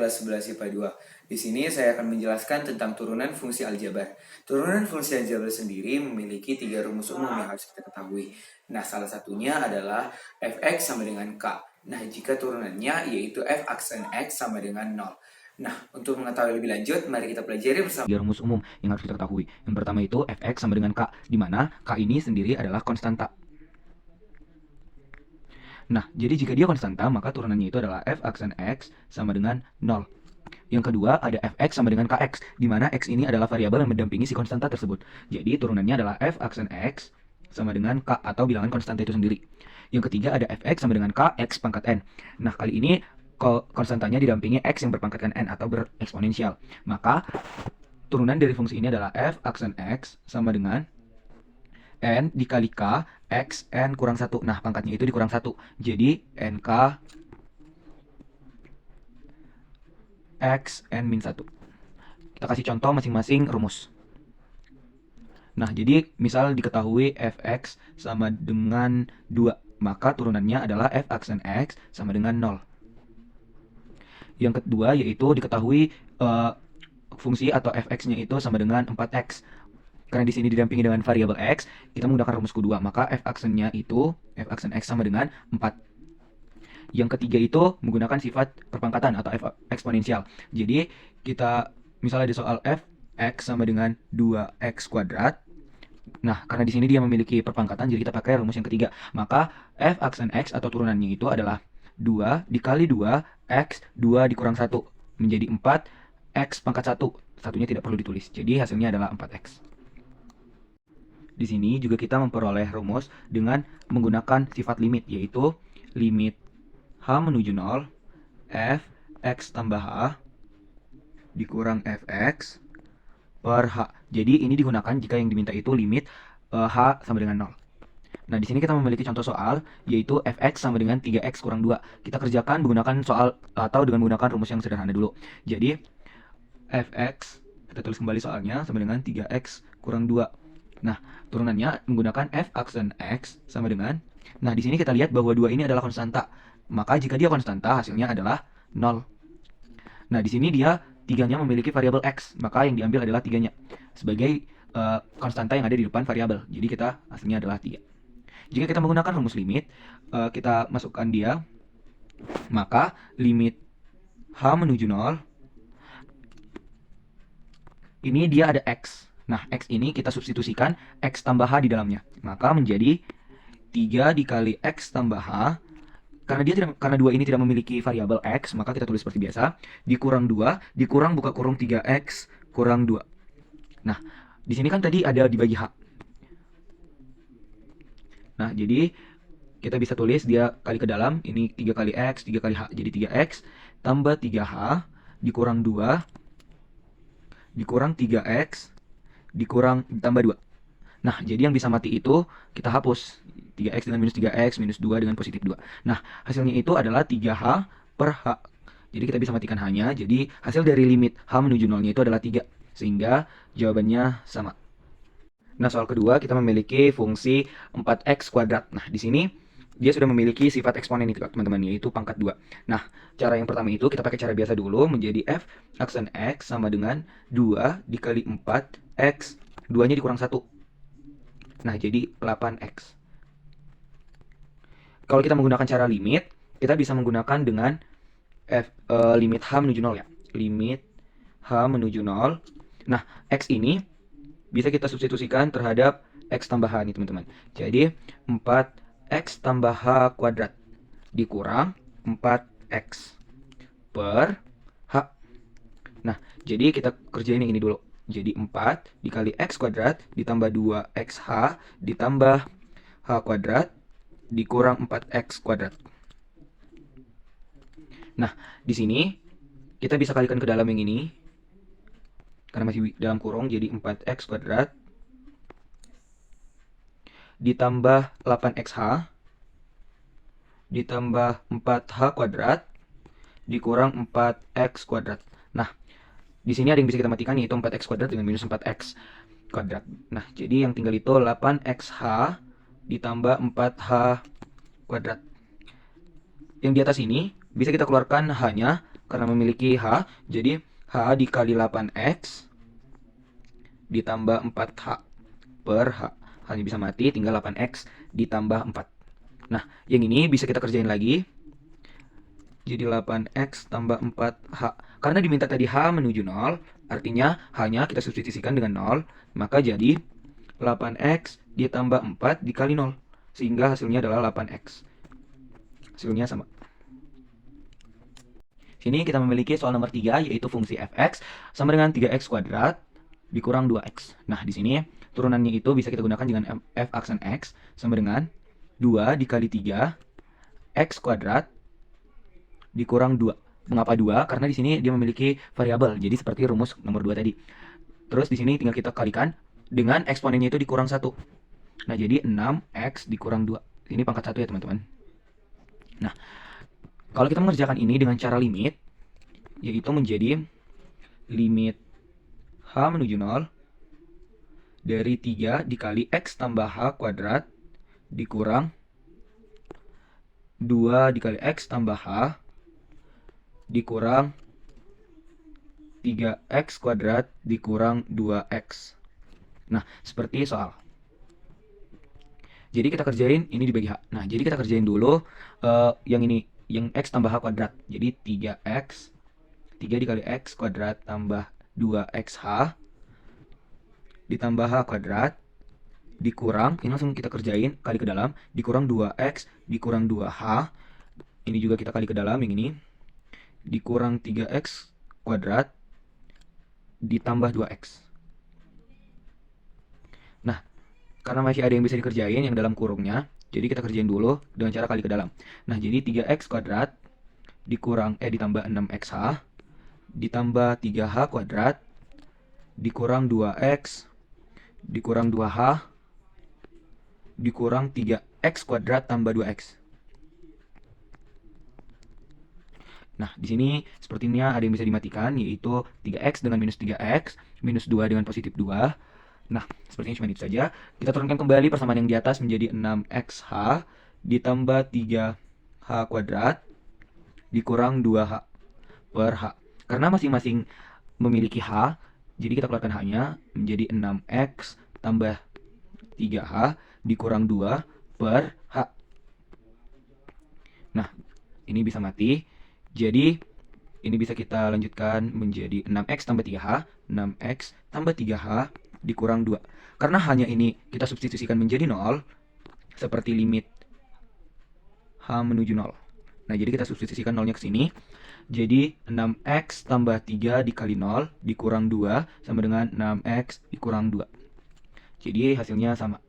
kelas 11 IPA 2. Di sini saya akan menjelaskan tentang turunan fungsi aljabar. Turunan fungsi aljabar sendiri memiliki 3 rumus umum yang harus kita ketahui. Nah, salah satunya adalah fx sama dengan k. Nah, jika turunannya yaitu f aksen x sama dengan 0. Nah, untuk mengetahui lebih lanjut, mari kita pelajari bersama. 3 rumus umum yang harus kita ketahui. Yang pertama itu fx sama dengan k, di mana k ini sendiri adalah konstanta. Nah, jadi jika dia konstanta, maka turunannya itu adalah f aksen x sama dengan 0. Yang kedua ada fx sama dengan kx, di mana x ini adalah variabel yang mendampingi si konstanta tersebut. Jadi turunannya adalah f aksen x sama dengan k atau bilangan konstanta itu sendiri. Yang ketiga ada fx sama dengan k x pangkat n. Nah, kali ini konstantanya didampingi x yang berpangkatkan n atau bereksponensial. Maka turunan dari fungsi ini adalah f aksen x sama dengan n dikali k x n kurang 1. Nah, pangkatnya itu dikurang 1. Jadi nk x n min 1. Kita kasih contoh masing-masing rumus. Nah, jadi misal diketahui fx sama dengan 2, maka turunannya adalah f aksen x sama dengan 0. Yang kedua yaitu diketahui fungsi atau fx-nya itu sama dengan 4x. Karena di sini didampingi dengan variabel x, kita menggunakan rumus kedua, maka f aksennya itu f aksen x sama dengan 4. Yang ketiga itu menggunakan sifat perpangkatan atau f eksponensial. Jadi kita misalnya di soal f x sama dengan 2x kuadrat. Nah, karena di sini dia memiliki perpangkatan, jadi kita pakai rumus yang ketiga. Maka f aksen x atau turunannya itu adalah 2 dikali 2 x 2 dikurang 1 menjadi 4 x pangkat 1. Satunya tidak perlu ditulis. Jadi hasilnya adalah 4x. Di sini juga kita memperoleh rumus dengan menggunakan sifat limit, yaitu limit h menuju 0 f x tambah h dikurang fx per h. Jadi ini digunakan jika yang diminta itu limit h sama dengan 0. Nah, di sini kita memiliki contoh soal, yaitu fx sama dengan 3x kurang 2. Kita kerjakan menggunakan soal atau dengan menggunakan rumus yang sederhana dulu. Jadi fx, kita tulis kembali soalnya, sama dengan 3x kurang 2. Nah, turunannya menggunakan f aksen x sama dengan, nah di sini kita lihat bahwa 2 ini adalah konstanta. Maka jika dia konstanta, hasilnya adalah 0. Nah, di sini dia 3-nya memiliki variabel x, maka yang diambil adalah 3-nya sebagai konstanta yang ada di depan variabel. Jadi kita hasilnya adalah 3. Jika kita menggunakan rumus limit, kita masukkan dia, maka limit h menuju 0, ini dia ada x. Nah, x ini kita substitusikan x tambah h di dalamnya. Maka menjadi 3 dikali x tambah h. Karena 2 ini tidak memiliki variabel x, maka kita tulis seperti biasa. Dikurang 2, dikurang buka kurung 3x kurang 2. Nah, di sini kan tadi ada dibagi h. Nah, jadi kita bisa tulis dia kali ke dalam, ini 3 kali x, 3 kali h. Jadi 3x tambah 3h dikurang 2 dikurang 3x dikurang tambah 2. Nah, jadi yang bisa mati itu kita hapus. 3x dengan minus 3x, minus 2 dengan positif 2. Nah, hasilnya itu adalah 3h per h. Jadi kita bisa matikan h-nya. Jadi hasil dari limit h menuju 0-nya itu adalah 3. Sehingga jawabannya sama. Nah, soal kedua kita memiliki fungsi 4x kuadrat. Nah, di sini dia sudah memiliki sifat eksponen itu teman-teman, yaitu pangkat 2. Nah, cara yang pertama itu kita pakai cara biasa dulu, menjadi f aksen x sama dengan 2 dikali 4x, 2-nya dikurang 1. Nah, jadi 8x. Kalau kita menggunakan cara limit, kita bisa menggunakan dengan limit h menuju 0 ya. Limit h menuju 0. Nah, x ini bisa kita substitusikan terhadap x tambah h nih teman-teman. Jadi 4x tambah h kuadrat dikurang 4x per h. Nah, jadi kita kerjain yang ini dulu. Jadi 4 dikali x kuadrat ditambah 2xh ditambah h kuadrat dikurang 4x kuadrat. Nah, di sini kita bisa kalikan ke dalam yang ini, karena masih dalam kurung, jadi 4x kuadrat ditambah 8xh ditambah 4h kuadrat dikurang 4x kuadrat. Nah, di sini ada yang bisa kita matikan, yaitu 4x kuadrat dengan minus 4x kuadrat. Nah, jadi yang tinggal itu 8xh ditambah 4h kuadrat. Yang di atas ini bisa kita keluarkan h-nya, karena memiliki H, jadi H dikali 8X ditambah 4H per H. Hanya bisa mati, tinggal 8X ditambah 4. Nah, yang ini bisa kita kerjain lagi. Jadi 8X tambah 4H. Karena diminta tadi H menuju 0, artinya H-nya kita substitusikan dengan 0, maka jadi 8X ditambah 4 dikali 0. Sehingga hasilnya adalah 8X. Hasilnya sama. Sini kita memiliki soal nomor 3, yaitu fungsi fx sama dengan 3x kuadrat dikurang 2x. Nah, di sini turunannya itu bisa kita gunakan dengan f aksen x sama dengan 2 dikali 3 x kuadrat dikurang 2. Mengapa 2? Karena di sini dia memiliki variabel. Jadi seperti rumus nomor 2 tadi. Terus di sini tinggal kita kalikan dengan eksponennya itu dikurang 1. Nah, jadi 6x dikurang 2. Ini pangkat 1 ya, teman-teman. Nah, kalau kita mengerjakan ini dengan cara limit, yaitu menjadi limit h menuju 0 dari 3 dikali x tambah h kuadrat dikurang 2 dikali x tambah h dikurang 3x kuadrat dikurang 2x. Nah, seperti soal. Jadi kita kerjain ini dibagi h. Nah, jadi kita kerjain dulu yang ini, yang x tambah h kuadrat. Jadi 3x, 3 dikali x kuadrat tambah 2xh ditambah h kuadrat dikurang, ini langsung kita kerjain, kali ke dalam, dikurang 2x dikurang 2h. Ini juga kita kali ke dalam, yang ini dikurang 3x kuadrat ditambah 2x. Nah, karena masih ada yang bisa dikerjain yang dalam kurungnya, jadi kita kerjain dulu dengan cara kali ke dalam. Nah, jadi 3x kuadrat dikurang ditambah 6xh ditambah 3h kuadrat dikurang 2x dikurang 2h dikurang 3x kuadrat tambah 2x. Nah, di sini sepertinya ada yang bisa dimatikan, yaitu 3x dengan minus 3x, minus 2 dengan positif 2. Nah, sepertinya cuma itu saja. Kita turunkan kembali persamaan yang di atas menjadi 6xh ditambah 3h kuadrat dikurang 2h per h. Karena masing-masing memiliki h, jadi kita keluarkan h-nya menjadi 6x tambah 3h dikurang 2 per h. Nah, ini bisa mati. Jadi, ini bisa kita lanjutkan menjadi 6x tambah 3h, 6x tambah 3h dikurang 2. Karena hanya ini kita substitusikan menjadi 0, seperti limit h menuju 0. Nah, jadi kita substitusikan 0-nya ke sini. Jadi, 6x tambah 3 dikali 0 dikurang 2 sama dengan 6x dikurang 2. Jadi, hasilnya sama.